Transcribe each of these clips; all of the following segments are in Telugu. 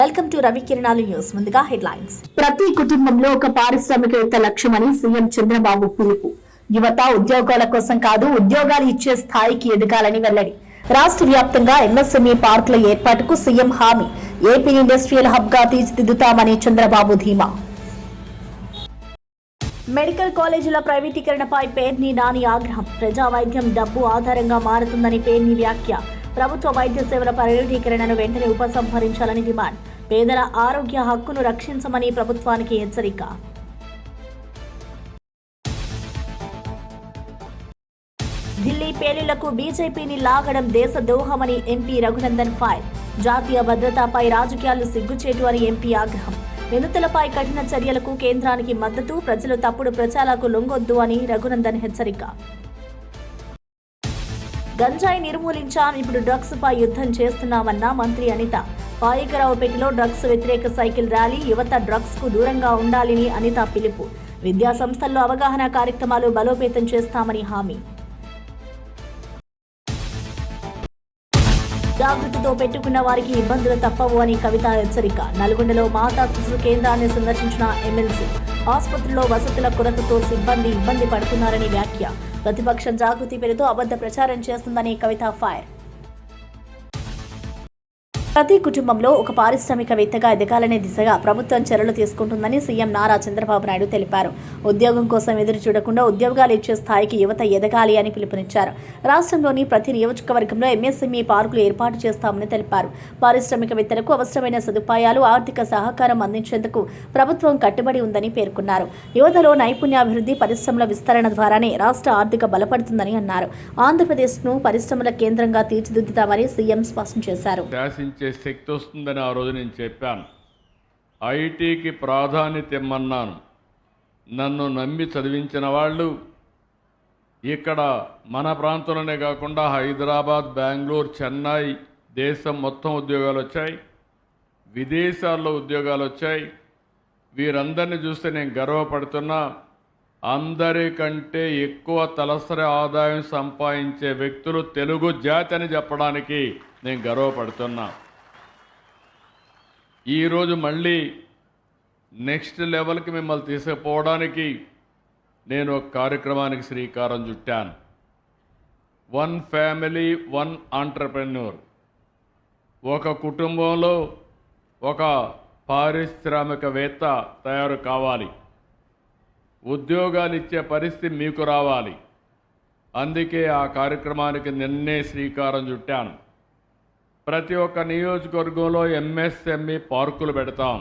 వెల్కమ్ టు రవి కిరణాలు న్యూస్. ముందుగా హెడ్లైన్స్. ప్రతి కుటుంబంలో ఒక పారిశ్రామికవేత్త లక్ష్యమని సీఎం చంద్రబాబు పిలుపు. యువత ఉద్యోగాల కోసం కాదు, ఉద్యోగాలు ఇచ్చే స్థాయికి ఎదగాలని వెల్లడి. రాష్ట్ర వ్యాప్తంగా ఎంఎస్ఎంఈ పార్కుల ఏర్పాటుకు సీఎం హామీ. ఏపీ ఇండస్ట్రియల్ హబ్ గా తీర్చిదిద్దుతామని చంద్రబాబు ధీమా. మెడికల్ కాలేజీల ప్రైవేటీకరణపై పేర్ని నాని ఆగ్రహం. ప్రజా వైద్యం డబ్బు ఆధారంగా మారుతుందని పేర్ని వ్యాఖ్య. ప్రభుత్వ వైద్య సేవల ప్రైవేటీకరణను వెంటనే ఉపసంహరించాలని డిమాండ్. పేదల ఆరోగ్య హక్కును రక్షించమని ప్రభుత్వానికి హెచ్చరిక. ఢిల్లీ పేలుళ్లకు బీజేపీని లాగడం దేశ ద్రోహమని ఎంపీ రఘునందన్ ఫైర్. జాతీయ భద్రతపై రాజకీయాలు సిగ్గుచేటు అని ఎంపీ ఆగ్రహం. నిందితులపై కఠిన చర్యలకు కేంద్రానికి మద్దతు. ప్రజలు తప్పుడు ప్రచారాలకు లొంగొద్దు అని రఘునందన్ హెచ్చరిక. గంజాయి నిర్మూలించాం, ఇప్పుడు డ్రగ్స్ పై యుద్ధం చేస్తున్నామన్న మంత్రి అనిత. పాయికరావుపేటలో డ్రగ్స్ వ్యతిరేక సైకిల్ ర్యాలీ. యువత డ్రగ్స్ కు దూరంగా ఉండాలని అనిత పిలుపు. విద్యా సంస్థల్లో అవగాహన కార్యక్రమాలు బలోపేతం చేస్తామని హామీ. జాగృతితో పెట్టుకున్న వారికి ఇబ్బందులు తప్పవు అని కవిత హెచ్చరిక. నల్గొండలో మాతా శిశు కేంద్రాన్ని సందర్శించిన ఎమ్మెల్సీ. ఆసుపత్రిలో వసతుల కొరతతో సిబ్బంది ఇబ్బంది పడుతున్నారని వ్యాఖ్య. ప్రతిపక్షం జాగృతి పేరుతో అబద్ధ ప్రచారం చేస్తుందని కవిత ఫైర్. ప్రతి కుటుంబంలో ఒక పారిశ్రామికవేత్తగా ఎదగాలనే దిశగా ప్రభుత్వం చర్యలు తీసుకుంటుందని సీఎం నారా చంద్రబాబు నాయుడు తెలిపారు. ఉద్యోగం కోసం ఎదురు చూడకుండా ఉద్యోగాలు ఇచ్చే స్థాయికి యువత ఎదగాలి అని పిలుపునిచ్చారు. రాష్ట్రంలోని ప్రతి నియోజకవర్గంలో ఎంఎస్ఎంఈ పార్కులు ఏర్పాటు చేస్తామని తెలిపారు. పారిశ్రామికవేత్తలకు అవసరమైన సదుపాయాలు, ఆర్థిక సహకారం అందించేందుకు ప్రభుత్వం కట్టుబడి ఉందని పేర్కొన్నారు. యువతలో నైపుణ్యాభివృద్ధి, పరిశ్రమల విస్తరణ ద్వారానే రాష్ట్ర ఆర్థిక బలపడుతుందని అన్నారు. ఆంధ్రప్రదేశ్ను పరిశ్రమల కేంద్రంగా తీర్చిదిద్దుతామని సీఎం స్పష్టం చేశారు. శక్తి వస్తుందని ఆ రోజు నేను చెప్పాను. ఐటీకి ప్రాధాన్యత ఇమ్మన్నాను. నన్ను నమ్మి చదివించిన వాళ్ళు ఇక్కడ మన ప్రాంతంలోనే కాకుండా హైదరాబాద్, బెంగళూరు, చెన్నై, దేశం మొత్తం ఉద్యోగాలు వచ్చాయి. విదేశాల్లో ఉద్యోగాలు వచ్చాయి. వీరందరినీ చూస్తే నేను గర్వపడుతున్నా. అందరికంటే ఎక్కువ తలసరి ఆదాయం సంపాదించే వ్యక్తులు తెలుగు జాతి అని చెప్పడానికి నేను గర్వపడుతున్నా. ఈరోజు మళ్ళీ నెక్స్ట్ లెవెల్కి మిమ్మల్ని తీసుకుపోవడానికి నేను ఒక కార్యక్రమానికి శ్రీకారం చుట్టాను. 1 ఫ్యామిలీ 1 ఎంటర్‌ప్రెన్యూర్. ఒక కుటుంబంలో ఒక పారిశ్రామికవేత్త తయారు కావాలి. ఉద్యోగాలు ఇచ్చే పరిస్థితి మీకు రావాలి. అందుకే ఆ కార్యక్రమానికి నిన్నే శ్రీకారం చుట్టాను. ప్రతి ఒక్క నియోజకవర్గంలో ఎంఎస్ఎంఈ పార్కులు పెడతాం.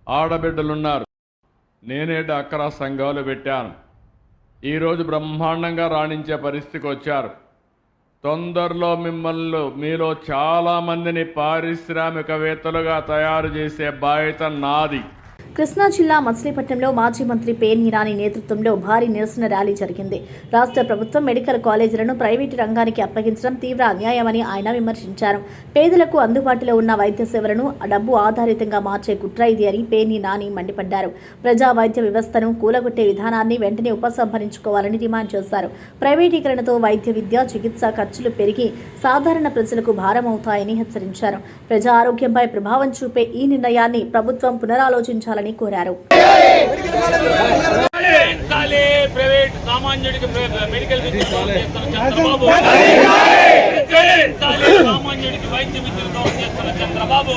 ఆడబిడ్డలున్నారు. నేనే డాక్రా సంఘాలు పెట్టాను. ఈరోజు బ్రహ్మాండంగా రాణించే పరిస్థితికి వచ్చారు. తొందరలో మీలో చాలామందిని పారిశ్రామికవేత్తలుగా తయారు చేసే బాధ్యత నాది. కృష్ణా జిల్లా మచిలీపట్నంలో మాజీ మంత్రి పేర్ని నాని నేతృత్వంలో భారీ నిరసన ర్యాలీ జరిగింది. రాష్ట్ర ప్రభుత్వం మెడికల్ కాలేజీలను ప్రైవేటు రంగానికి అప్పగించడం తీవ్ర అన్యాయమని ఆయన విమర్శించారు. పేదలకు అందుబాటులో ఉన్న వైద్య సేవలను డబ్బు ఆధారితంగా మార్చే కుట్ర ఇది అని పేర్ని నాని మండిపడ్డారు. ప్రజా వైద్య వ్యవస్థను కూలగొట్టే విధానాన్ని వెంటనే ఉపసంహరించుకోవాలని డిమాండ్ చేశారు. ప్రైవేటీకరణతో వైద్య విద్య, చికిత్స ఖర్చులు పెరిగి సాధారణ ప్రజలకు భారమవుతాయని హెచ్చరించారు. ప్రజా ఆరోగ్యంపై ప్రభావం చూపే ఈ నిర్ణయాన్ని ప్రభుత్వం పునరాలోచించాలని కోరారు. ప్రైవేట్ సామాన్యుడికి మెడికల్ చంద్రబాబు, సామాన్యుడికి వైద్య విద్యలతో చేస్తున్న చంద్రబాబు,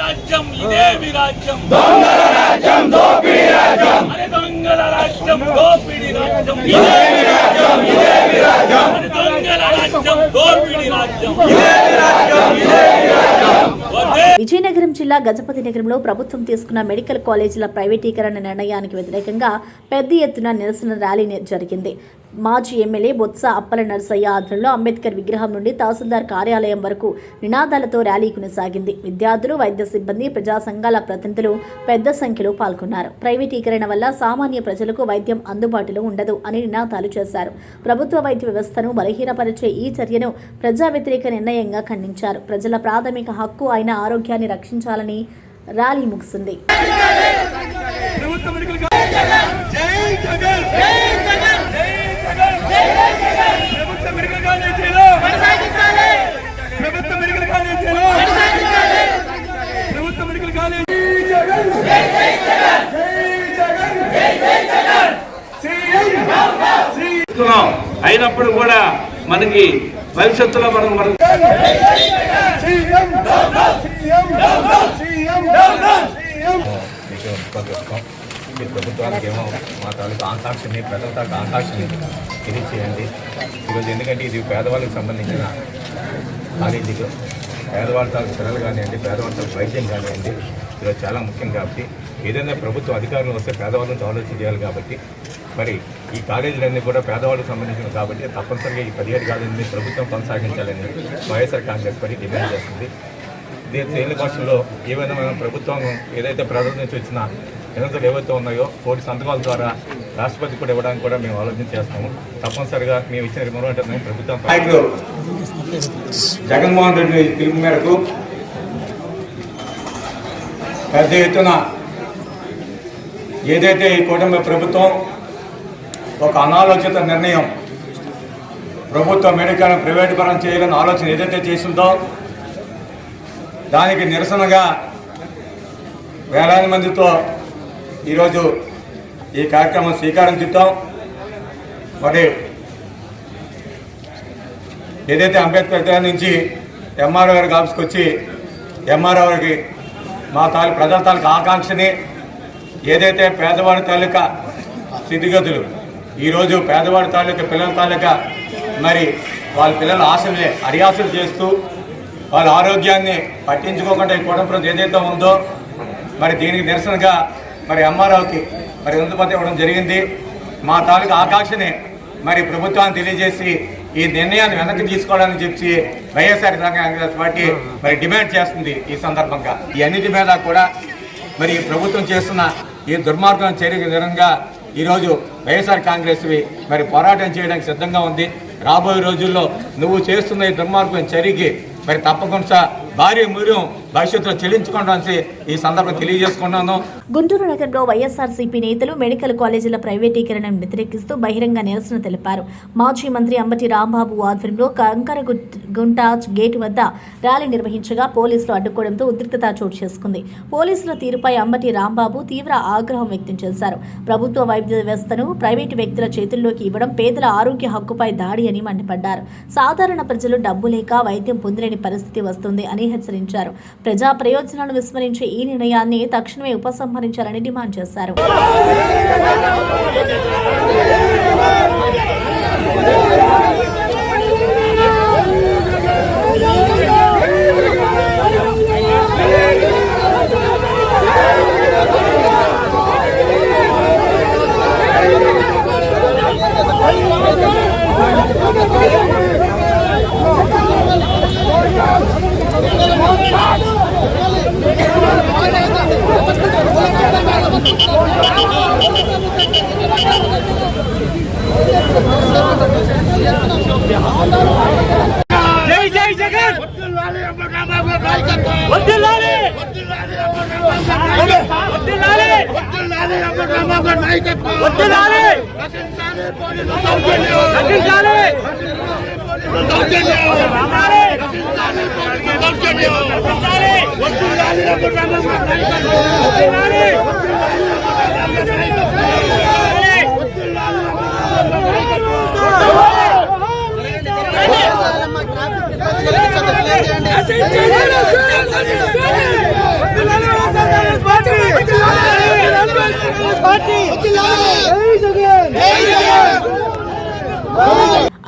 రాజ్యం ఇదే విరాజ్యం, దొంగల రాజ్యం, దోపిడీ రాజ్యం, అరే దొంగల రాజ్యం, దోపిడీ రాజ్యం, ఇదే విరాజ్యం, ఇదే విరాజ్యం, అరే దొంగల రాజ్యం, దోపిడీ రాజ్యం, ఇదే విరాజ్యం, ఇదే విరాజ్యం. విజయనగరం జిల్లా గజపతి నగరంలో ప్రభుత్వం తీసుకున్న మెడికల్ కాలేజీల ప్రైవేటీకరణ నిర్ణయానికి వ్యతిరేకంగా పెద్ద ఎత్తున నిరసన ర్యాలీ జరిగింది. మాజీ ఎమ్మెల్యే బొత్స అప్పల నరసయ్య ఆధ్వర్యంలో అంబేద్కర్ విగ్రహం నుండి తహసీల్దార్ కార్యాలయం వరకు నినాదాలతో ర్యాలీ కొనసాగింది. విద్యార్థులు, వైద్య సిబ్బంది, ప్రజా సంఘాల ప్రతినిధులు పెద్ద సంఖ్యలో పాల్గొన్నారు. ప్రైవేటీకరణ వల్ల సామాన్య ప్రజలకు వైద్యం అందుబాటులో ఉండదు అని నినాదాలు చేశారు. ప్రభుత్వ వైద్య వ్యవస్థను బలహీనపరిచే ఈ చర్యను ప్రజా వ్యతిరేక నిర్ణయంగా ఖండించారు. ప్రజల ప్రాథమిక హక్కు అయిన ఆరోగ్యాన్ని రక్షించాలని ర్యాలీ ముగిసింది. అయినప్పుడు కూడా మనకి భవిష్యత్తులో మనం ఈ ప్రభుత్వానికి ఏమో మా తాలూకు ఆకాంక్షని ప్రజల తాలూకు ఆకాంక్షని తెలియచేయండి. ఈరోజు ఎందుకంటే ఇది పేదవాళ్ళకి సంబంధించిన కాలేజీలు, పేదవాళ్ళ తాలూకు పిల్లలు కానివ్వండి, పేదవాళ్ళ తాలూకు వైద్యం కానివ్వండి, ఈరోజు చాలా ముఖ్యం. కాబట్టి ఏదైనా ప్రభుత్వ అధికారులు వస్తే పేదవాళ్ళని ఆలోచన చేయాలి. కాబట్టి మరి ఈ కాలేజీలన్నీ కూడా పేదవాళ్ళకి సంబంధించినవి కాబట్టి తప్పనిసరిగా ఈ 17 కాలేజీని ప్రభుత్వం కొనసాగించాలని వైఎస్ఆర్ కాంగ్రెస్ పార్టీ డిమాండ్ చేస్తుంది. దీని చేయని పక్షంలో ఏ విధమైన ప్రభుత్వం ఏదైతే ప్రజల నుంచి వచ్చిన నిరంతరం ఏవైతే ఉన్నాయో కోటి సంతకాల ద్వారా రాష్ట్రపతి కూడా ఇవ్వడానికి కూడా మేము ఆలోచన చేస్తాము. తప్పనిసరిగా మేము ఇచ్చిన రిమోట్ ప్రభుత్వం నాయకులు జగన్మోహన్ రెడ్డి పిలుపు మేరకు పెద్ద ఎత్తున ఏదైతే ఈ కూటమి ప్రభుత్వం ఒక అనాలోచిత నిర్ణయం ప్రభుత్వ మెడికల్ ప్రైవేటీకరణ చేయాలని ఆలోచన ఏదైతే చేసిందో దానికి నిరసనగా వేలాది మందితో ఈరోజు ఈ కార్యక్రమం శ్రీకారం చుట్టాం. మరి ఏదైతే అంబేద్కర్ గారి నుంచి ఎంఆర్ఓ గారికి ఆఫీస్కి వచ్చి ఎంఆర్ఓ గారికి మా ప్రజల తాలూకా ఆకాంక్షని ఏదైతే పేదవాడి తాలూకా స్థితిగతులు ఈరోజు పేదవాడి తాలూకా పిల్లల తాలూకా మరి వాళ్ళ పిల్లల ఆశలే అడియాసలు చేస్తూ వాళ్ళ ఆరోగ్యాన్ని పట్టించుకోకుండా ఈ కుటుంబం ఏదైతే ఉందో మరి దీనికి నిరసనగా మరి ఎంఆర్ఓకి మరి వినతిపత్రం ఇవ్వడం జరిగింది. మా తాలూకా ఆకాంక్షని మరి ప్రభుత్వాన్ని తెలియజేసి ఈ నిర్ణయాన్ని వెనక్కి తీసుకోవాలని చెప్పి వైఎస్ఆర్ కాంగ్రెస్ పార్టీ మరి డిమాండ్ చేస్తుంది. ఈ సందర్భంగా ఈ అన్నిటి మీద కూడా మరి ప్రభుత్వం చేస్తున్న ఈ దుర్మార్గం చర్యకు విధంగా ఈరోజు వైఎస్ఆర్ కాంగ్రెస్ మరి పోరాటం చేయడానికి సిద్ధంగా ఉంది. రాబోయే రోజుల్లో నువ్వు చేస్తున్న ఈ దుర్మార్గం చర్యకి మరి తప్పకుండా భారీ మూల్యం భవిష్యత్తులో చెల్లించుకోవడానికి ఈ సందర్భం తెలియజేసుకున్నాను. గుంటూరు నగరంలో వైఎస్ఆర్సీపీ నేతలు మెడికల్ కాలేజీల ప్రైవేటీకరణను వ్యతిరేకిస్తూ బహిరంగ నిరసన తెలిపారు. మాజీ మంత్రి అంబటి రాంబాబు ఆధ్వర్యంలో కంకరగుంట గేటు వద్ద ర్యాలీ నిర్వహించగా పోలీసులు అడ్డుకోవడంతో ఉద్రిక్తత చోటు చేసుకుంది. పోలీసుల తీరుపై అంబటి రాంబాబు తీవ్ర ఆగ్రహం వ్యక్తం చేశారు. ప్రభుత్వ వైద్య వ్యవస్థను ప్రైవేటు వ్యక్తుల చేతుల్లోకి ఇవ్వడం పేదల ఆరోగ్య హక్కుపై దాడి అని మండిపడ్డారు. సాధారణ ప్రజలు డబ్బు లేక వైద్యం పొందలేని పరిస్థితి వస్తుంది అని హెచ్చరించారు. ప్రజా ప్రయోజనాలను విస్మరించే ఈ నిర్ణయాన్ని తక్షణమే ఉపసంహరించాలని డిమాండ్ చేశారు. జై జై జగన్ వద్దులాలి వద్దులాలి వద్దులాలి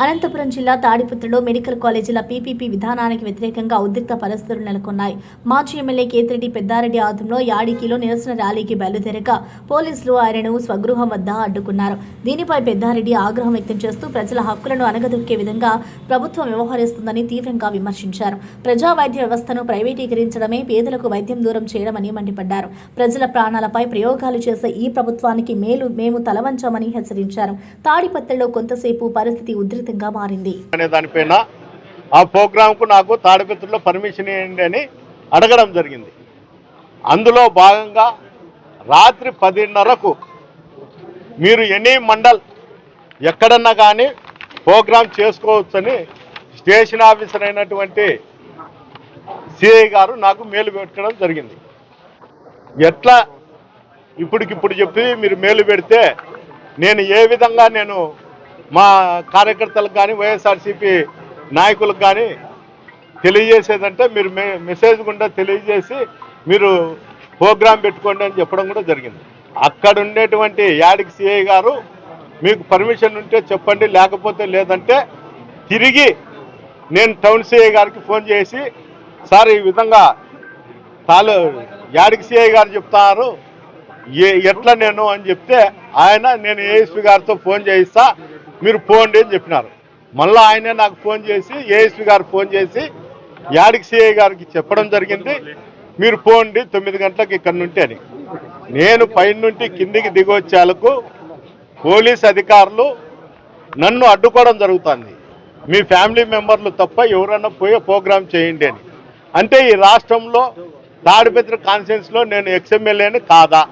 అనంతరం అనంతపురం జిల్లా తాడిపత్రిలో మెడికల్ కాలేజీల పీపీపీ విధానానికి వ్యతిరేకంగా ఉద్రిక్త పరిస్థితులు నెలకొన్నాయి. మాజీ ఎమ్మెల్యే కేతిరెడ్డి పెద్దారెడ్డి ఆధ్వర్యంలో యాడికిలో నిరసన ర్యాలీకి బయలుదేరగా పోలీసులు ఆయనను స్వగృహం వద్ద అడ్డుకున్నారు. దీనిపై పెద్దారెడ్డి ఆగ్రహం వ్యక్తం చేస్తూ ప్రజల హక్కులను అణగదొక్కే విధంగా ప్రభుత్వం వ్యవహరిస్తుందని తీవ్రంగా విమర్శించారు. ప్రజా వైద్య వ్యవస్థను ప్రైవేటీకరించడమే పేదలకు వైద్యం దూరం చేయడమని మండిపడ్డారు. ప్రజల ప్రాణాలపై ప్రయోగాలు చేసే ఈ ప్రభుత్వానికి మేము తలవంచామని హెచ్చరించారు. తాడిపత్రిలో కొంతసేపు పరిస్థితి ఉధృతంగా మారింది. అనే దానిపైన ఆ ప్రోగ్రాంకు నాకు తాడిపత్రిలో పర్మిషన్ ఇవ్వండి అని అడగడం జరిగింది. అందులో భాగంగా రాత్రి 10:30కు మీరు ఎనీ మండల్ ఎక్కడన్నా కానీ ప్రోగ్రాం చేసుకోవచ్చని స్టేషన్ ఆఫీసర్ అయినటువంటి సిఐ గారు నాకు మేలు పెట్టడం జరిగింది. ఎట్లా ఇప్పటికిప్పుడు చెప్పి మీరు మేలు పెడితే నేను ఏ విధంగా నేను మా కార్యకర్తలకు కానీ వైఎస్ఆర్సీపీ నాయకులకు కానీ తెలియజేసేదంటే మీరు మెసేజ్ గుండా తెలియజేసి మీరు ప్రోగ్రాం పెట్టుకోండి అని చెప్పడం కూడా జరిగింది. అక్కడ ఉండేటువంటి యాడికి సిఐ గారు మీకు పర్మిషన్ ఉంటే చెప్పండి, లేకపోతే లేదంటే తిరిగి నేను టౌన్ సిఐ గారికి ఫోన్ చేసి సార్ ఈ విధంగా యాడికి సిఐ గారు చెప్తారు ఎట్లా నేను అని చెప్తే ఆయన నేను ఏఎస్పీ గారితో ఫోన్ చేయిస్తా మీరు పోండి అని చెప్పినారు. మళ్ళీ ఆయనే నాకు ఫోన్ చేసి ఏఎస్పీ గారు ఫోన్ చేసి యాడికి సిఐ గారికి చెప్పడం జరిగింది మీరు పోండి 9 గంటలకు ఇక్కడ నుండి అని. నేను పైన నుండి కిందికి దిగొచ్చేలకు పోలీస్ అధికారులు నన్ను అడ్డుకోవడం జరుగుతుంది. మీ ఫ్యామిలీ మెంబర్లు తప్ప ఎవరన్నా పోయే ప్రోగ్రాం చేయండి అని. అంటే ఈ రాష్ట్రంలో తాడిపత్రి కాన్స్టిట్యున్సీలో నేను ఎక్స్ఎమ్మెల్యేని కాదా?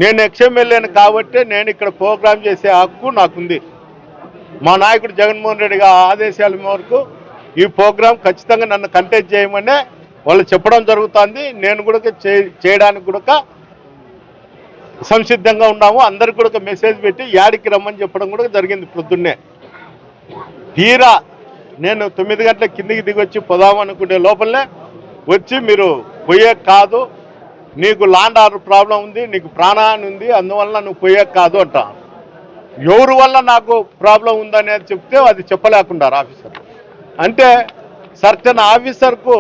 నేను ఎక్స్ఎమ్మెల్యేని కాబట్టి నేను ఇక్కడ ప్రోగ్రాం చేసే హక్కు నాకుంది. మా నాయకుడు జగన్మోహన్ రెడ్డి గారి ఆదేశాల మేరకు ఈ ప్రోగ్రాం ఖచ్చితంగా నన్ను కంటెస్ట్ చేయమని వాళ్ళు చెప్పడం జరుగుతుంది. నేను కూడా చేయడానికి కూడా సంసిద్ధంగా ఉన్నాము. అందరికి కూడా మెసేజ్ పెట్టి యాడికి రమ్మని చెప్పడం కూడా జరిగింది పొద్దున్నే. తీరా నేను 9 గంటల కిందికి దిగొచ్చి పోదామనుకునే లోపలనే వచ్చి మీరు పోయే కాదు, నీకు ల్యాండ్ ఆర్డర్ ప్రాబ్లం ఉంది, నీకు ప్రాణహాని ఉంది, అందువల్ల నువ్వు పోయే కాదు అంట. ఎవరి వల్ల నాకు ప్రాబ్లం ఉందనేది చెప్తే అది చెప్పలేకున్నారు ఆఫీసర్. అంటే సర్టన్ ఆఫీసర్కు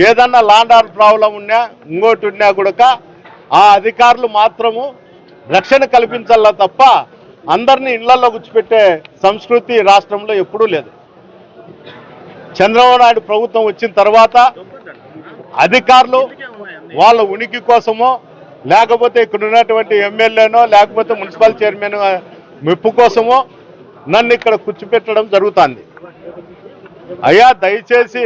ఏదన్నా ల్యాండ్ ఆర్డర్ ప్రాబ్లం ఉన్నా ఇంకోటి ఉన్నా కూడా ఆ అధికారులు మాత్రము రక్షణ కల్పించాలా తప్ప అందరినీ ఇళ్లలో కూర్చోపెట్టే సంస్కృతి రాష్ట్రంలో ఎప్పుడూ లేదు. చంద్రబాబు నాయుడు ప్రభుత్వం వచ్చిన తర్వాత అధికారులు వాళ్ళ ఉనికి కోసమో లేకపోతే ఇక్కడ ఉన్నటువంటి ఎమ్మెల్యేనో లేకపోతే మున్సిపల్ చైర్మన్ మెప్పు కోసమో నన్ను ఇక్కడ కూర్చోపెట్టడం జరుగుతుంది. అయ్యా దయచేసి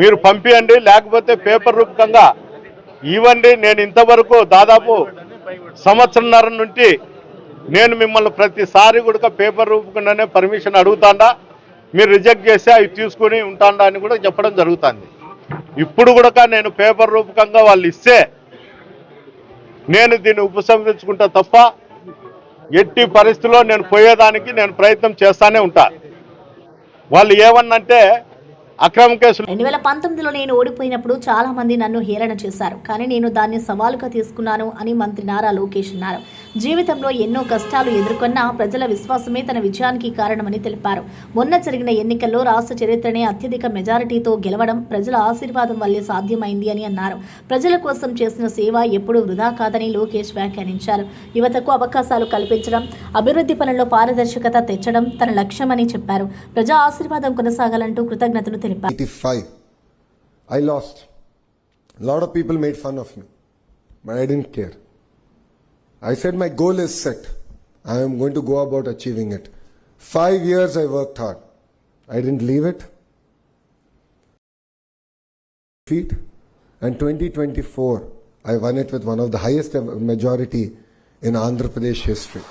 మీరు పంపియండి, లేకపోతే పేపర్ రూపకంగా ఇవ్వండి. నేను ఇంతవరకు దాదాపు 1.5 సంవత్సరం నుండి నేను మిమ్మల్ని ప్రతిసారి కూడా పేపర్ రూపకంగానే పర్మిషన్ అడుగుతాండా, మీరు రిజెక్ట్ చేస్తే అవి తీసుకుని ఉంటాండా అని కూడా చెప్పడం జరుగుతుంది. ఇప్పుడు కూడా నేను పేపర్ రూపకంగా వాళ్ళు ఇస్తే నేను దీన్ని ఉపసంహరించుకుంటా తప్ప ఎట్టి పరిస్థితుల్లో నేను పోయేదానికి నేను ప్రయత్నం చేస్తానే ఉంటా. వాళ్ళు ఏమన్నంటే అక్రమ కేసులు 2019లో నేను ఓడిపోయినప్పుడు చాలా మంది నన్ను హేళన చేశారు, కానీ నేను దాన్ని సవాలుగా తీసుకున్నాను అని మంత్రి నారా లోకేష్ అన్నారు. జీవితంలో ఎన్నో కష్టాలు ఎదుర్కొన్నా ప్రజల విశ్వాసమే తన విజయానికి కారణమని తెలిపారు. మొన్న జరిగిన ఎన్నికల్లో రాష్ట్ర చరిత్రనే అత్యధిక మెజారిటీతో గెలవడం ప్రజల ఆశీర్వాదం వల్లే సాధ్యమైంది అని అన్నారు. ప్రజల కోసం చేసిన సేవ ఎప్పుడూ వృధా కాదని లోకేష్ వ్యాఖ్యానించారు. యువతకు అవకాశాలు కల్పించడం, అభివృద్ధి పనుల్లో పారదర్శకత తెచ్చడం తన లక్ష్యమని చెప్పారు. ప్రజా ఆశీర్వాదం కొనసాగాలంటూ కృతజ్ఞతలు తెలిపారు. 85 I lost. A lot of people made fun of me, but I didn't care. I said my goal is set. I am going to go about achieving it. 5 years I worked hard. I didn't leave it. And 2024 I won it with one of the highest majority in Andhra Pradesh history.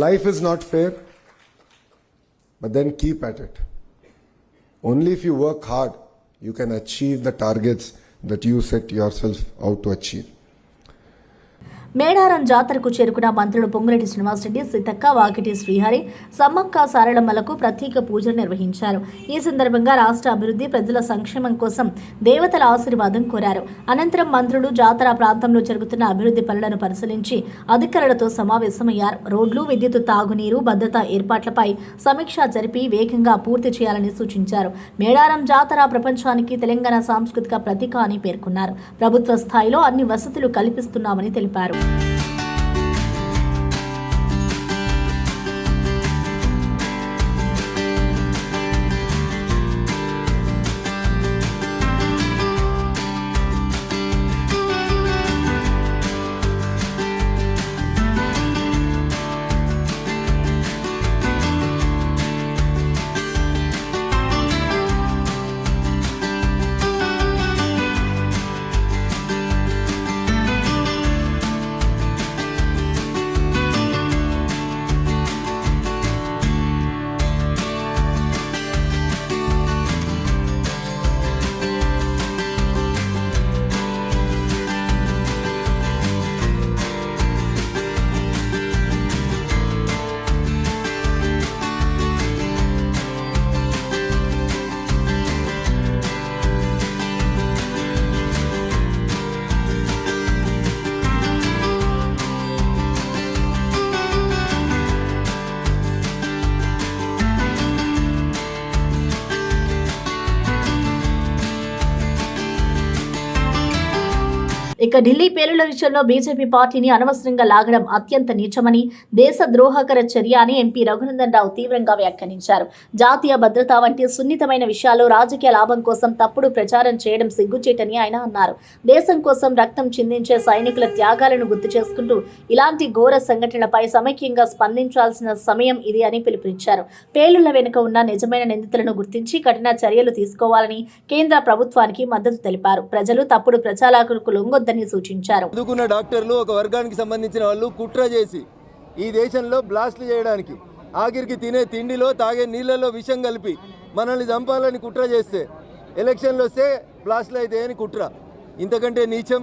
Life is not fair, but then keep at it. Only if you work hard, you can achieve the targets that you set yourself out to achieve. Medaram జాతరకు చేరుకున్న మంత్రులు పొంగులేటి శ్రీనివాసరెడ్డి, సీతక్క, వాకిటి శ్రీహరి, సమ్మక్క సారళమ్మలకు ప్రత్యేక పూజలు నిర్వహించారు. ఈ సందర్భంగా రాష్ట్ర అభివృద్ధి, ప్రజల సంక్షేమం కోసం దేవతల ఆశీర్వాదం కోరారు. అనంతరం మంత్రులు జాతర ప్రాంతంలో జరుగుతున్న అభివృద్ధి పనులను పరిశీలించి అధికారులతో సమావేశమయ్యారు. రోడ్లు, విద్యుత్, తాగునీరు, భద్రతా ఏర్పాట్లపై సమీక్ష జరిపి వేగంగా పూర్తి చేయాలని సూచించారు. మేడారం జాతర ప్రపంచానికి తెలంగాణ సాంస్కృతిక ప్రతీక అని పేర్కొన్నారు. ప్రభుత్వ స్థాయిలో అన్ని వసతులు కల్పిస్తున్నామని తెలిపారు. ఇక ఢిల్లీ పేలుళ్ల విషయంలో బీజేపీ పార్టీని అనవసరంగా లాగడం అత్యంత నీచమని, దేశ ద్రోహకర చర్య అని ఎంపీ రఘునందన్ రావు తీవ్రంగా వ్యాఖ్యానించారు. జాతీయ భద్రత వంటి సున్నితమైన విషయాల్లో రాజకీయ లాభం కోసం తప్పుడు ప్రచారం చేయడం సిగ్గుచేటని ఆయన అన్నారు. దేశం కోసం రక్తం చిందించే సైనికుల త్యాగాలను గుర్తు చేసుకుంటూ ఇలాంటి ఘోర సంఘటనలపై సమైక్యంగా స్పందించాల్సిన సమయం ఇది అని పిలుపునిచ్చారు. పేలుళ్ల వెనుక ఉన్న నిజమైన నిందితులను గుర్తించి కఠిన చర్యలు తీసుకోవాలని కేంద్ర ప్రభుత్వానికి మద్దతు తెలిపారు. ప్రజలు తప్పుడు ప్రచారాలకు లొంగొద్దని సూచించారు. చదువుకున్న డాక్టర్లు ఒక వర్గానికి సంబంధించిన వాళ్ళు కుట్ర చేసి ఈ దేశంలో బ్లాస్ట్లు చేయడానికి, ఆఖరికి తినే తిండిలో తాగే నీళ్లలో విషం కలిపి మనల్ని చంపాలని కుట్ర చేస్తే ఎలక్షన్లు వస్తే బ్లాస్ట్లు అయితే అని కుట్ర. ఇంతకంటే నీచం,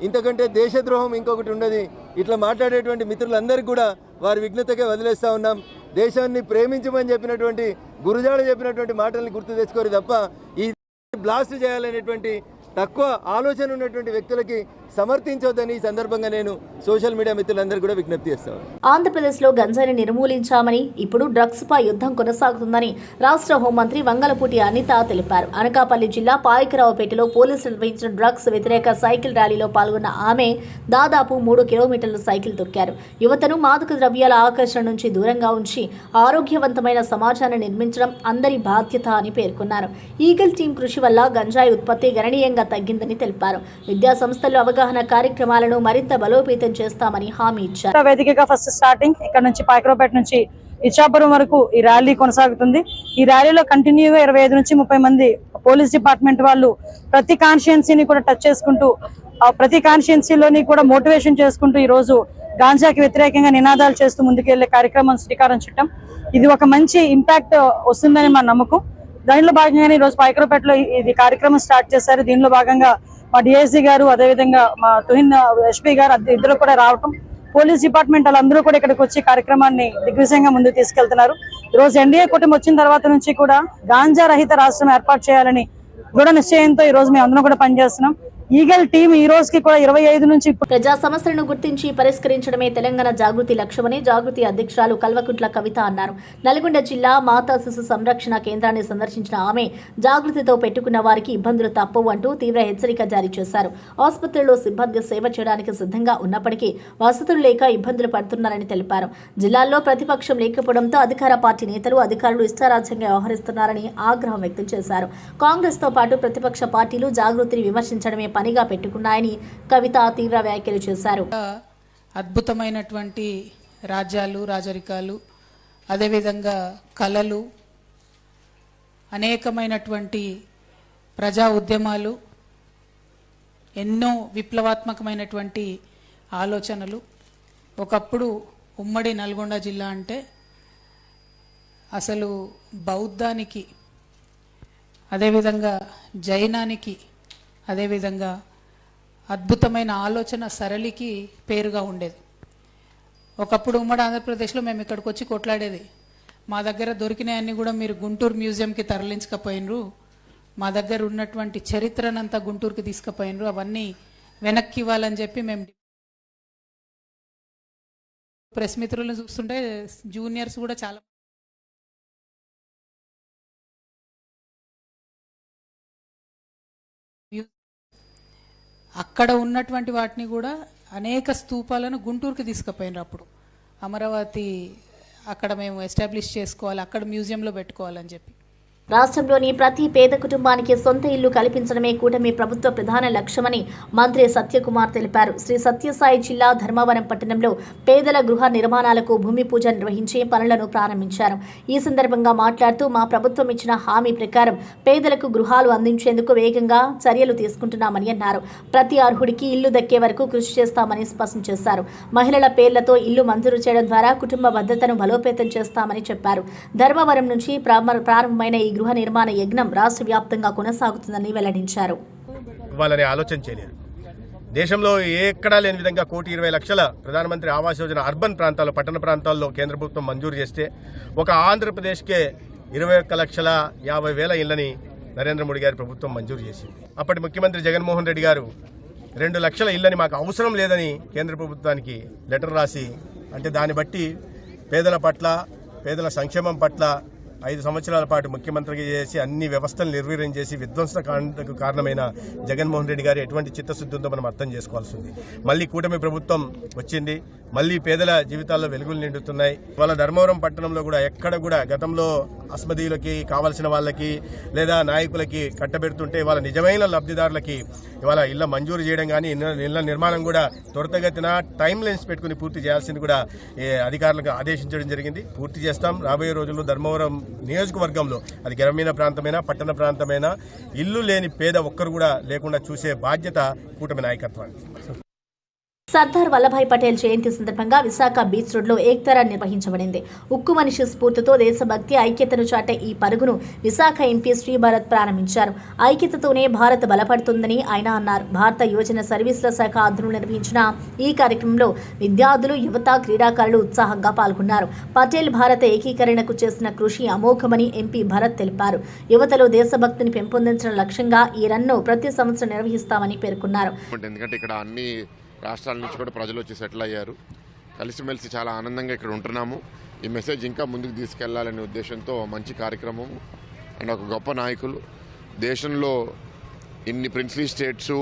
ఇంతకంటే దేశద్రోహం ఇంకొకటి ఉండదు. ఇట్లా మాట్లాడేటువంటి మిత్రులందరికీ కూడా వారి విఘ్నతకే వదిలేస్తూ ఉన్నాం. దేశాన్ని ప్రేమించమని చెప్పినటువంటి గురుజాడ చెప్పినటువంటి మాటల్ని గుర్తు తెచ్చుకోరు తప్ప ఈ బ్లాస్ట్ చేయాలనేటువంటి తక్కువ ఆలోచన ఉన్నటువంటి వ్యక్తులకి సమర్థించొద్దని ఈ సందర్భంగా నేను సోషల్ మీడియా మిత్రులందరూ కూడా విజ్ఞప్తి చేస్తాను. ఆంధ్రప్రదేశ్లో గంజాయిని నిర్మూలించామని, ఇప్పుడు డ్రగ్స్ పై యుద్ధం కొనసాగుతుందని రాష్ట్ర హోంమంత్రి వంగలపూటి అనిత తెలిపారు. అనకాపల్లి జిల్లా పాయకరావుపేటలో పోలీసులు నిర్వహించిన డ్రగ్స్ వ్యతిరేక సైకిల్ ర్యాలీలో పాల్గొన్న ఆమె దాదాపు 3 కిలోమీటర్ల సైకిల్ తొక్కారు. యువతను మాదక ద్రవ్యాల ఆకర్షణ నుంచి దూరంగా ఉంచి ఆరోగ్యవంతమైన సమాజాన్ని నిర్మించడం అందరి బాధ్యత అని పేర్కొన్నారు. ఈగల్ టీం కృషి వల్ల గంజాయి ఉత్పత్తి గణనీయంగా తగ్గిందని తెలిపారు. విద్యా సంస్థల్లో అవగాహన కార్యక్రమాలను మరింత బలోపేతం చేస్తామని హామీ ఇచ్చారు. వేదికగా ఫస్ట్ స్టార్టింగ్ ఇక్కడ నుంచి పాయకరావుపేట నుంచి ఇచ్చాపురం వరకు ఈ ర్యాలీ కొనసాగుతుంది. ఈ ర్యాలీలో కంటిన్యూగా 25 నుంచి 30 మంది పోలీస్ డిపార్ట్మెంట్ వాళ్ళు ప్రతి కాన్స్టిట్యుయెన్సీని కూడా టచ్ చేసుకుంటూ, ప్రతి కాన్స్టిట్యుయెన్సీలోని కూడా మోటివేషన్ చేసుకుంటూ ఈ రోజు గాంజాకి వ్యతిరేకంగా నినాదాలు చేస్తూ ముందుకెళ్లే కార్యక్రమం శ్రీకారం చుట్టాం. ఇది ఒక మంచి ఇంపాక్ట్ వస్తుందని మా నమ్మకం. దానిలో భాగంగానే ఈ రోజు పాయకరావుపేటలో ఇది కార్యక్రమం స్టార్ట్ చేశారు. దీనిలో భాగంగా మా డిఐసీ గారు, అదేవిధంగా మా తుహిన్ ఎస్పీ గారు ఇద్దరు కూడా రావటం, పోలీస్ డిపార్ట్మెంట్ వాళ్ళందరూ కూడా ఇక్కడికి వచ్చి కార్యక్రమాన్ని దిగ్విజయంగా ముందుకు తీసుకెళ్తున్నారు. ఈ రోజు ఎన్డీఏ కూటమి వచ్చిన తర్వాత నుంచి కూడా గాంజా రహిత రాష్ట్రం ఏర్పాటు చేయాలని దృఢ నిశ్చయంతో ఈ రోజు మేము అందరం కూడా పనిచేస్తున్నాం. ఈగల్ టీం ఈ రోజుకి కూడా 25 నుంచి ప్రజా సమస్యలను గుర్తించి పరిష్కరించడమే తెలంగాణ జాగృతి లక్ష్యమని జాగృతి అధ్యక్షురాలు కల్వకుంట్ల కవిత అన్నారు. నల్గొండ జిల్లా మాతా శిశు సంరక్షణ కేంద్రాన్ని సందర్శించిన ఆమె జాగృతితో పెట్టుకున్న వారికి ఇబ్బందులు తప్పవు అంటూ తీవ్ర హెచ్చరిక జారీ చేశారు. ఆసుపత్రిలో సిబ్బంది సేవ చేయడానికి సిద్ధంగా ఉన్నప్పటికీ వసతులు లేక ఇబ్బందులు పడుతున్నారని తెలిపారు. జిల్లాల్లో ప్రతిపక్షం లేకపోవడంతో అధికార పార్టీ నేతలు, అధికారులు ఇష్టారాజ్యంగా వ్యవహరిస్తున్నారని ఆగ్రహం వ్యక్తం చేశారు. కాంగ్రెస్ తో పాటు ప్రతిపక్ష పార్టీలు జాగృతిని విమర్శించడమే పనిగా పెట్టుకున్నాయని కవిత తీవ్ర వ్యాఖ్యలు చేశారు. అద్భుతమైనటువంటి రాజ్యాలు, రాజరికాలు, అదేవిధంగా కళలు, అనేకమైనటువంటి ప్రజా ఉద్యమాలు, ఎన్నో విప్లవాత్మకమైనటువంటి ఆలోచనలు. ఒకప్పుడు ఉమ్మడి నల్గొండ జిల్లా అంటే అసలు బౌద్ధానికి, అదేవిధంగా జైనానికి, అదేవిధంగా అద్భుతమైన ఆలోచన సరళికి పేరుగా ఉండేది. ఒకప్పుడు ఉమ్మడి ఆంధ్రప్రదేశ్లో మేము ఇక్కడికి వచ్చి కొట్లాడేది, మా దగ్గర దొరికినాయన్నీ కూడా మీరు గుంటూరు మ్యూజియంకి తరలించకపోయినరు, మా దగ్గర ఉన్నటువంటి చరిత్రనంతా గుంటూరుకి తీసుకుపోయినరు, అవన్నీ వెనక్కి ఇవ్వాలని చెప్పి మేము ప్రెస్ మిత్రులను చూస్తుంటే జూనియర్స్ కూడా చాలా అక్కడ ఉన్నటువంటి వాటిని కూడా అనేక స్తూపాలను గుంటూరుకి తీసుకుపోయినారు. అప్పుడు అమరావతి అక్కడ మేము ఎస్టాబ్లిష్ చేసుకోవాలి, అక్కడ మ్యూజియంలో పెట్టుకోవాలని చెప్పి. రాష్ట్రంలోని ప్రతి పేద కుటుంబానికి సొంత ఇల్లు కల్పించడమే కూటమి ప్రభుత్వ ప్రధాన లక్ష్యమని మంత్రి సత్యకుమార్ తెలిపారు. శ్రీ సత్యసాయి జిల్లా ధర్మవరం పట్టణంలో పేదల గృహ నిర్మాణాలకు భూమి పూజ నిర్వహించి పనులను ప్రారంభించారు. ఈ సందర్భంగా మాట్లాడుతూ మా ప్రభుత్వం ఇచ్చిన హామీ ప్రకారం పేదలకు గృహాలు అందించేందుకు వేగంగా చర్యలు తీసుకుంటున్నామని అన్నారు. ప్రతి అర్హుడికి ఇల్లు దక్కే వరకు కృషి చేస్తామని స్పష్టం చేశారు. మహిళల పేర్లతో ఇల్లు మంజూరు చేయడం ద్వారా కుటుంబ భద్రతను బలోపేతం చేస్తామని చెప్పారు. ధర్మవరం నుంచి ప్రారంభమైన ఈ గృహ నిర్మాణ యజ్ఞం రాష్ట్ర వ్యాప్తంగా కొనసాగుతుందని వెల్లడించారు. వాళ్ళని ఆలోచన చేయలేరు. దేశంలో ఎక్కడా లేని విధంగా 1,20,00,000 ప్రధానమంత్రి ఆవాస్ యోజన అర్బన్ ప్రాంతాల్లో, పట్టణ ప్రాంతాల్లో కేంద్ర ప్రభుత్వం మంజూరు చేస్తే ఒక ఆంధ్రప్రదేశ్కే 21,50,000 ఇళ్లని నరేంద్ర మోడీ గారి ప్రభుత్వం మంజూరు చేసింది. అప్పటి ముఖ్యమంత్రి జగన్మోహన్ రెడ్డి గారు 2 లక్షల ఇళ్లని మాకు అవసరం లేదని కేంద్ర ప్రభుత్వానికి లెటర్ రాసి, అంటే దాన్ని బట్టి పేదల పట్ల, పేదల సంక్షేమం పట్ల 5 సంవత్సరాల పాటు ముఖ్యమంత్రిగా చేసి అన్ని వ్యవస్థలు నిర్వీర్యం చేసి విధ్వంసకు కారణమైన జగన్మోహన్ రెడ్డి గారు ఎటువంటి చిత్తశుద్ధి ఉందో మనం అర్థం చేసుకోవాల్సి ఉంది. మళ్ళీ కూటమి ప్రభుత్వం వచ్చింది, మళ్ళీ పేదల జీవితాల్లో వెలుగులు నిండుతున్నాయి. వాళ్ళ ధర్మవరం పట్టణంలో కూడా ఎక్కడ కూడా గతంలో అస్మదీయులకి, కావాల్సిన వాళ్ళకి లేదా నాయకులకి కట్టబెడుతుంటే వాళ్ళ నిజమైన లబ్ధిదారులకి ఇవాళ ఇళ్ల మంజూరు చేయడం కానీ, ఇళ్ల నిర్మాణం కూడా త్వరితగతిన టైం లైన్స్ పెట్టుకుని పూర్తి చేయాల్సింది కూడా అధికారులకు ఆదేశించడం జరిగింది. పూర్తి చేస్తాం. రాబోయే రోజుల్లో ధర్మవరం నియోజకవర్గంలో, అది గ్రామీణ ప్రాంతమైనా పట్టణ ప్రాంతమైనా, ఇల్లు లేని పేద ఒక్కరు కూడా లేకుండా చూసే బాధ్యత కూటమి నాయకత్వానికి. సర్దార్ వల్లభాయ్ పటేల్ జయంతి సందర్భంగా విశాఖ బీచ్ రోడ్లో ఏక్తారా నిర్వహించబడింది. ఉక్కు మనిషి స్ఫూర్తితో దేశభక్తి, ఐక్యతను చాటే ఈ పరుగును విశాఖ ఎంపీ శ్రీభరత్ ప్రారంభించారు. ఐక్యతతోనే భారత్ బలపడుతుందని ఆయన అన్నారు. భారత యువజన సర్వీసుల శాఖ ఆధ్వర్యంలో నిర్వహించిన ఈ కార్యక్రమంలో విద్యార్థులు, యువత, క్రీడాకారులు ఉత్సాహంగా పాల్గొన్నారు. పటేల్ భారత ఏకీకరణకు చేసిన కృషి అమోఘమని ఎంపీ భరత్ తెలిపారు. యువతలో దేశభక్తిని పెంపొందించడం లక్ష్యంగా ఈ రన్ను ప్రతి సంవత్సరం నిర్వహిస్తామని పేర్కొన్నారు. ఎందుకంటే ఇక్కడ అన్ని రాష్ట్రాల నుంచి కూడా ప్రజలు వచ్చి సెటిల్ అయ్యారు. కలిసిమెలిసి చాలా ఆనందంగా ఇక్కడ ఉంటున్నాము. ఈ మెసేజ్ ఇంకా ముందుకు తీసుకెళ్లాలనే ఉద్దేశంతో మంచి కార్యక్రమం అండ్ ఒక గొప్ప నాయకులు, దేశంలో ఇన్ని ప్రిన్స్లీ స్టేట్స్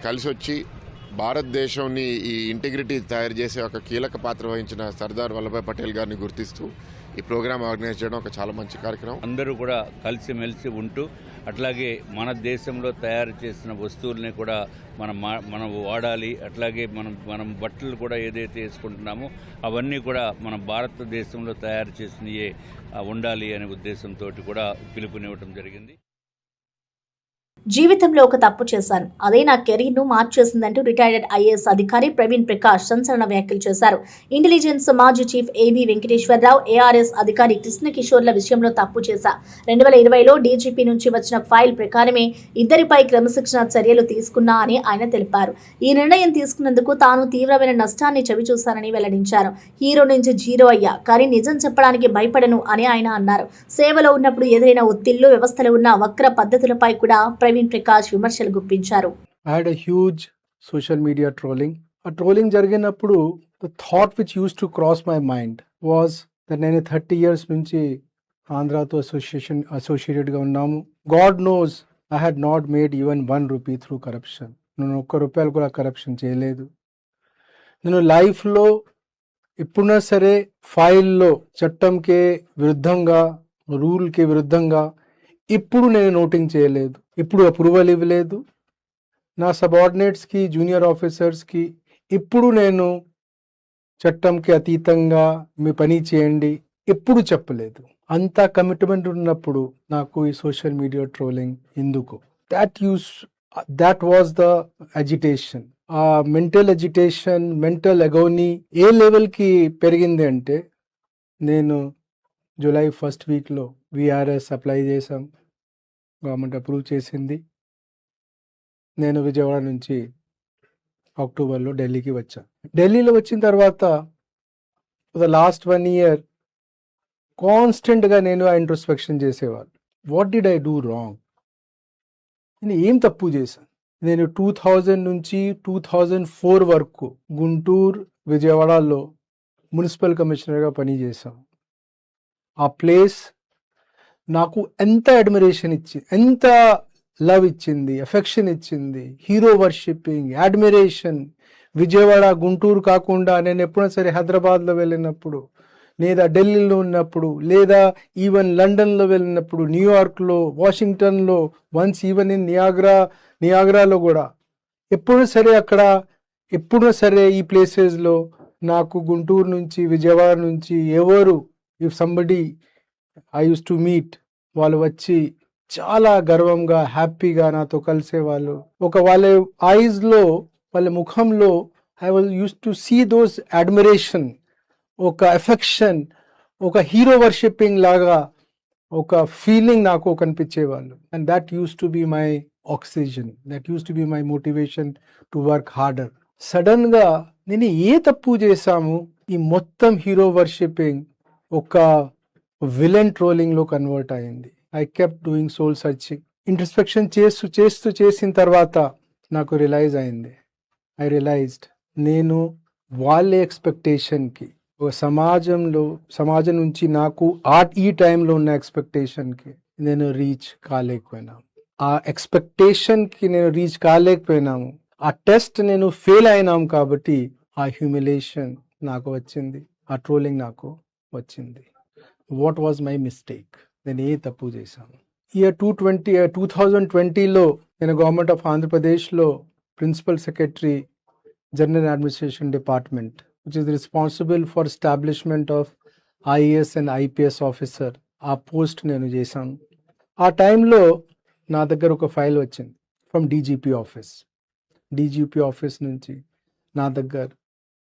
కలిసి వచ్చి భారతదేశాన్ని ఈ ఇంటిగ్రిటీ తయారు చేసే ఒక కీలక పాత్ర వహించిన సర్దార్ వల్లభాయ్ పటేల్ గారిని గుర్తిస్తూ ఈ ప్రోగ్రామ్ ఆర్గనైజ్ చేయడం ఒక చాలా మంచి కార్యక్రమం. అందరూ కూడా కలిసిమెలిసి ఉంటూ, అట్లాగే మన దేశంలో తయారు చేసిన వస్తువుల్ని కూడా మనం వాడాలి. అట్లాగే మనం బట్టలు కూడా ఏదైతే వేసుకుంటున్నామో అవన్నీ కూడా మన భారతదేశంలో తయారు చేసినయే ఉండాలి అనే ఉద్దేశంతో కూడా పిలుపునివ్వడం జరిగింది. జీవితంలో ఒక తప్పు చేశాను, అదే నా కెరీర్ను మార్చేసిందంటూ రిటైర్డ్ ఐఏఎస్ అధికారి ప్రవీణ్ ప్రకాష్ సంచలన వ్యాఖ్యలు చేశారు. ఇంటెలిజెన్స్ మాజీ చీఫ్ ఏబీ వెంకటేశ్వరరావు ఏఆర్ఎస్ అధికారి కృష్ణకిషోర్ల విషయంలో తప్పు చేశా. 2020లో డీజీపీ నుంచి వచ్చిన ఫైల్ ప్రకారమే ఇద్దరిపై క్రమశిక్షణ చర్యలు తీసుకున్నా అని ఆయన తెలిపారు. ఈ నిర్ణయం తీసుకున్నందుకు తాను తీవ్రమైన నష్టాన్ని చవిచూశానని వెల్లడించారు. హీరో నుంచి జీరో అయ్యా, కానీ నిజం చెప్పడానికి భయపడను అని ఆయన అన్నారు. సేవలో ఉన్నప్పుడు ఎదురైన ఒత్తిళ్లు, వ్యవస్థలో ఉన్న వక్ర పద్ధతులపై కూడా ప్రవీణ్ ప్రకాష్ విమర్శలు గుప్పించారు. I had a huge social media trolling. A trolling జరిగినప్పుడు the thought which used to cross my mind was that నేను 30 years నుంచి ఆంధ్రాతో associated గా ఉన్నాము. God knows I had not made even 1 rupee through corruption. నేను ₹1 కూడా కరప్షన్ చేయలేదు. నేను లైఫ్లో ఎప్పుడైనా సరే ఫైల్లో చట్టంకే విరుద్ధంగా, రూల్కి విరుద్ధంగా ఇప్పుడు నేను నోటింగ్ చేయలేదు, ఇప్పుడు అప్రూవల్ ఇవ్వలేదు. నా సబార్డినేట్స్కి, జూనియర్ ఆఫీసర్స్కి ఇప్పుడు నేను చట్టంకి అతీతంగా మీ పని చేయండి ఎప్పుడు చెప్పలేదు. అంత కమిట్మెంట్ ఉన్నప్పుడు నాకు ఈ సోషల్ మీడియా ట్రోలింగ్ ఎందుకు? That was the agitation. ఆ మెంటల్ అజిటేషన్, మెంటల్ అగోనీ ఏ లెవెల్కి పెరిగింది అంటే, నేను జూలై 1st వీక్లో విఆర్ఎస్ అప్లై చేశాం, గవర్నమెంట్ అప్రూవ్ చేసింది. నేను విజయవాడ నుంచి అక్టోబర్లో ఢిల్లీకి వచ్చాను. ఢిల్లీలో వచ్చిన తర్వాత ద లాస్ట్ 1 year కాన్స్టెంట్గా నేను ఆ ఇంట్రోస్పెక్షన్ చేసేవాళ్ళు. What did I do wrong? నేను ఏం తప్పు చేశాను? నేను 2000 నుంచి 2004 వరకు గుంటూరు, విజయవాడలో మున్సిపల్ కమిషనర్గా పనిచేశాను. ఆ ప్లేస్ నాకు ఎంత అడ్మిరేషన్ ఇచ్చింది, ఎంత లవ్ ఇచ్చింది, ఎఫెక్షన్ ఇచ్చింది, hero worshipping, admiration. Vijayawada, Guntur కాకుండా నేను ఎప్పుడైనా సరే హైదరాబాద్లో వెళ్ళినప్పుడు, లేదా ఢిల్లీలో ఉన్నప్పుడు, లేదా ఈవెన్ లండన్లో వెళ్ళినప్పుడు, న్యూయార్క్లో, వాషింగ్టన్లో, వన్స్ ఈవెన్ ఇన్ నియాగ్రాలో కూడా ఎప్పుడూ సరే ఈ ప్లేసెస్లో నాకు గుంటూరు నుంచి, విజయవాడ నుంచి ఎవరు, if somebody I use to meet, వాళ్ళు వచ్చి చాలా గర్వంగా, హ్యాపీగా నాతో కలిసేవాళ్ళు. వాళ్ళ ఐస్లో, వాళ్ళ ముఖంలో I was use to see those admiration, ఒక ఎఫెక్షన్, ఒక హీరో వర్షిప్పింగ్ లాగా ఒక ఫీలింగ్ నాకు కనిపించేవాళ్ళు. And that use to be my oxygen, that use to be my motivation to work harder. సడన్గా నేను ఏ తప్పు చేశాము, ఈ మొత్తం హీరో వర్షిప్పింగ్ ఒక విలన్ ట్రోలింగ్లో కన్వర్ట్ అయింది. I kept doing soul searching. Introspection చేసిన తర్వాత నాకు రియలైజ్ అయింది. ఐ రియలైజ్డ్ నేను వాళ్ళ ఎక్స్పెక్టేషన్కి, ఒక సమాజం నుంచి నాకు ఈ టైంలో ఉన్న ఎక్స్పెక్టేషన్కి నేను రీచ్ కాలేకపోయినాను. ఆ ఎక్స్పెక్టేషన్కి నేను రీచ్ కాలేకపోయినాము. ఆ టెస్ట్ నేను ఫెయిల్ అయినాం కాబట్టి ఆ హ్యూమిలేషన్ నాకు వచ్చింది, ఆ ట్రోలింగ్ నాకు వచ్చింది. What was my mistake? నేను ఏ తప్పు చేశాను? ఇయర్ 2020లో నేను గవర్నమెంట్ ఆఫ్ ఆంధ్రప్రదేశ్లో principal secretary, general administration department, which is responsible for establishment of IAS and IPS officer, ఆ పోస్ట్ నేను చేశాను. ఆ టైంలో నా దగ్గర ఒక ఫైల్ వచ్చింది ఫ్రమ్ DGP ఆఫీస్ నుంచి నా దగ్గర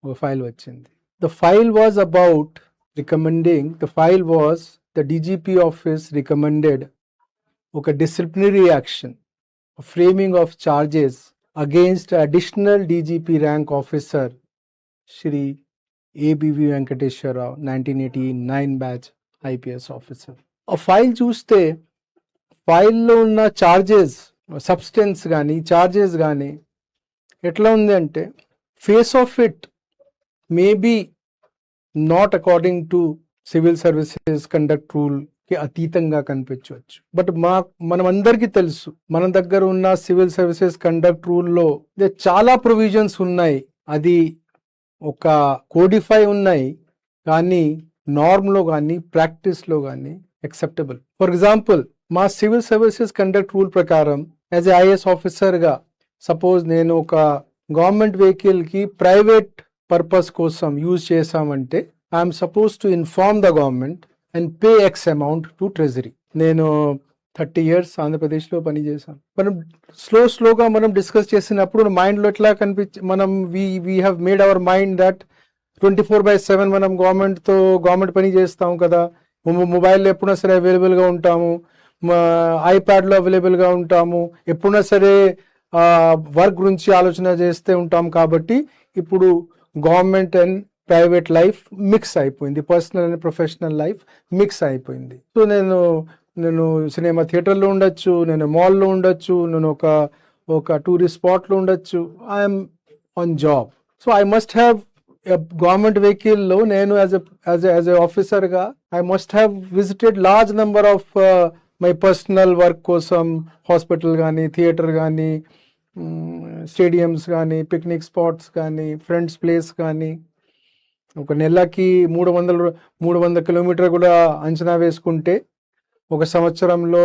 ఒక ఫైల్ వచ్చింది. The file was the DGP office recommended a disciplinary action, a framing of charges against additional DGP rank officer Shri ABV Venkateshwar Rao, 1989 batch IPS officer. A file చూస్తే ఫైల్లో ఉన్న చార్జెస్, సబ్స్టెన్స్ కానీ చార్జెస్ కానీ ఎట్లా ఉంది అంటే, face of it maybe not according to civil services conduct రూల్కి అతీతంగా కనిపించవచ్చు. బట్ మనం అందరికీ తెలుసు, మన దగ్గర ఉన్న సివిల్ సర్వీసెస్ కండక్ట్ రూల్లో చాలా ప్రొవిజన్స్ ఉన్నాయి. అది ఒక కోడిఫై ఉన్నాయి, కానీ నార్మ్లో కానీ ప్రాక్టీస్లో కానీ యాక్సెప్టబుల్. ఫర్ ఎగ్జాంపుల్, మా సివిల్ సర్వీసెస్ కండక్ట్ రూల్ ప్రకారం యాజ్ ఏ IAS ఆఫీసర్గా సపోజ్ నేను ఒక గవర్నమెంట్ వెహికల్కి ప్రైవేట్ పర్పస్ కోసం యూజ్ చేశామంటే I'm suppose to inform the government and pay X amount to treasury. నేను 30 years ఆంధ్రప్రదేశ్లో పనిచేశాను. మనం స్లోగా మనం డిస్కస్ చేసినప్పుడు మైండ్లో ఎట్లా మనం we have made our mind that 24/7 మనం గవర్నమెంట్ పని చేస్తాం కదా. మొబైల్లో ఎప్పుడైనా సరే అవైలబుల్గా ఉంటాము, ఐప్యాడ్లో అవైలబుల్గా ఉంటాము, ఎప్పుడైనా సరే వర్క్ గురించి ఆలోచన చేస్తూ ఉంటాం. కాబట్టి ఇప్పుడు government and private life mix అయిపోయింది, personal and professional life mix అయిపోయింది. సో నేను సినిమా థియేటర్లో ఉండొచ్చు, నేను మాల్లో ఉండొచ్చు, నేను ఒక టూరిస్ట్ స్పాట్లో ఉండొచ్చు. I'm on job. So I must have government వెహికల్లో నేను యాజ్ ఎ ఆఫీసర్గా I must have visited large number of my personal work కోసం, హాస్పిటల్ కానీ, థియేటర్ కానీ, స్టేడియంస్ కానీ, పిక్నిక్ స్పాట్స్ కానీ, ఫ్రెండ్స్ ప్లేస్ కానీ. ఒక నెలకి 300 కిలోమీటర్ కూడా అంచనా వేసుకుంటే ఒక సంవత్సరంలో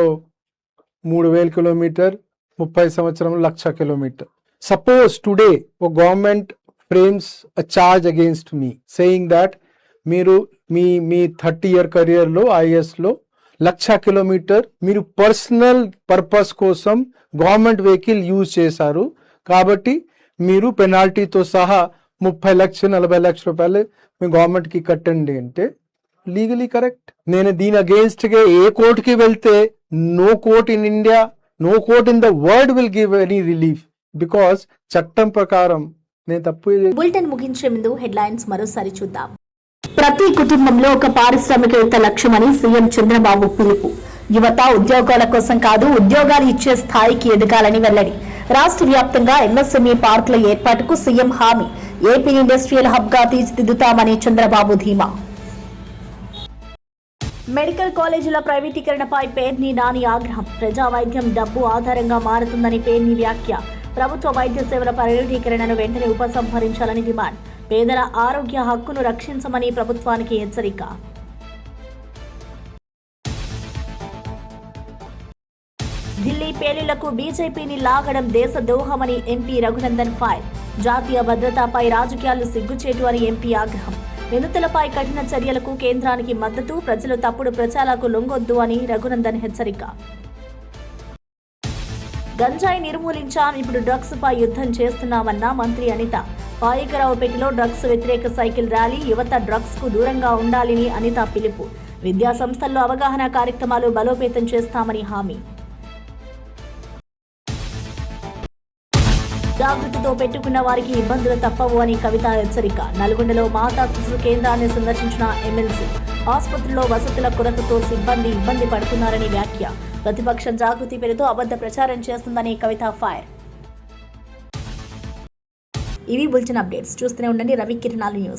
3000 కిలోమీటర్, 30 సంవత్సరంలో 1,00,000 కిలోమీటర్. సపోజ్ టుడే ఒక government frames a charge against me saying that మీరు మీ 30-year కెరియర్లో IASలో 1,00,000 కిలోమీటర్ మీరు పర్సనల్ పర్పస్ కోసం గవర్నమెంట్ వెహికల్ యూజ్ చేశారు, కాబట్టి మీరు పెనాల్టీతో సహా 30 లక్షలు 40 లక్షల రూపాయలు మీ గవర్నమెంట్కి కట్టండి అంటే లీగలీ కరెక్ట్. నేను దీని అగేన్స్ట్గా ఏ కోర్టుకి వెళ్తే no court in India, no court in the world will give any relief, because చట్టం ప్రకారం నేను తప్పు బులెటిన్ ముగించే ముందు హెడ్లైన్స్ మరోసారి చూద్దాం. ప్రతి కుటుంబంలో ఒక పారిశ్రామికవేత్త లక్ష్యమని సీఎం చంద్రబాబు పిలుపు. యువత ఉద్యోగాల కోసం కాదు, ఉద్యోగాలు ఇచ్చే స్థాయికి ఎదగాలని వెల్లడి. రాష్ట్ర వ్యాప్తంగా ఎంఎస్ఎంఈ పార్కుల ఏర్పాటుకు సీఎం హామీ. ఏపీ ఇండస్ట్రియల్ హబ్ గా తీర్చిదిద్దుతామని చంద్రబాబు ధీమా. మెడికల్ కాలేజీల ప్రైవేటీకరణపై పేర్ని నాని ఆగ్రహం. ప్రజా వైద్యం డబ్బు ఆధారంగా మారుతుందని పేర్ని వ్యాఖ్య. ప్రభుత్వ వైద్య సేవల ప్రైవేటీకరణను వెంటనే ఉపసంహరించాలని డిమాండ్. పేదల ఆరోగ్య హక్కును రక్షించమని ప్రభుత్వానికి హెచ్చరిక. ఢిల్లీ పేలుళ్లకు బీజేపీని లాగడం దేశద్రోహమని ఎంపీ రఘునందన్ ఫైర్. జాతీయ భద్రతపై రాజకీయాలు సిగ్గుచేటు అని ఎంపీ ఆగ్రహం. నిందితులపై కఠిన చర్యలకు కేంద్రానికి మద్దతు. ప్రజలు తప్పుడు ప్రచారాలకు లొంగొద్దు అని రఘునందన్ హెచ్చరిక. గంజాయి నిర్మూలించాం, ఇప్పుడు డ్రగ్స్ పై యుద్ధం చేస్తున్నామన్న మంత్రి అనిత. పాయకరావుపేటలో డ్రగ్స్ వ్యతిరేక సైకిల్ ర్యాలీ. యువత డ్రగ్స్ కు దూరంగా ఉండాలని అనిత పిలుపు. విద్యా సంస్థల్లో అవగాహన కార్యక్రమాలు బలోపేతం చేస్తామని హామీ. జాగృతితో పెట్టుకున్న వారికి ఇబ్బందులు తప్పవు అని కవిత హెచ్చరిక. నల్గొండలో మాతా శిశు కేంద్రాన్ని సందర్శించిన ఎమ్మెల్సీ. ఆసుపత్రిలో వసతుల కొరతతో సిబ్బంది ఇబ్బంది పడుతున్నారని వ్యాఖ్య. ప్రతిపక్షం జాగృతి పేరుతో అబద్ధ ప్రచారం చేస్తుందని కవిత ఫైర్. ఇవి బులెటిన్ అప్డేట్స్. చూస్తూనే ఉండండి రవి కిరణాలు న్యూస్.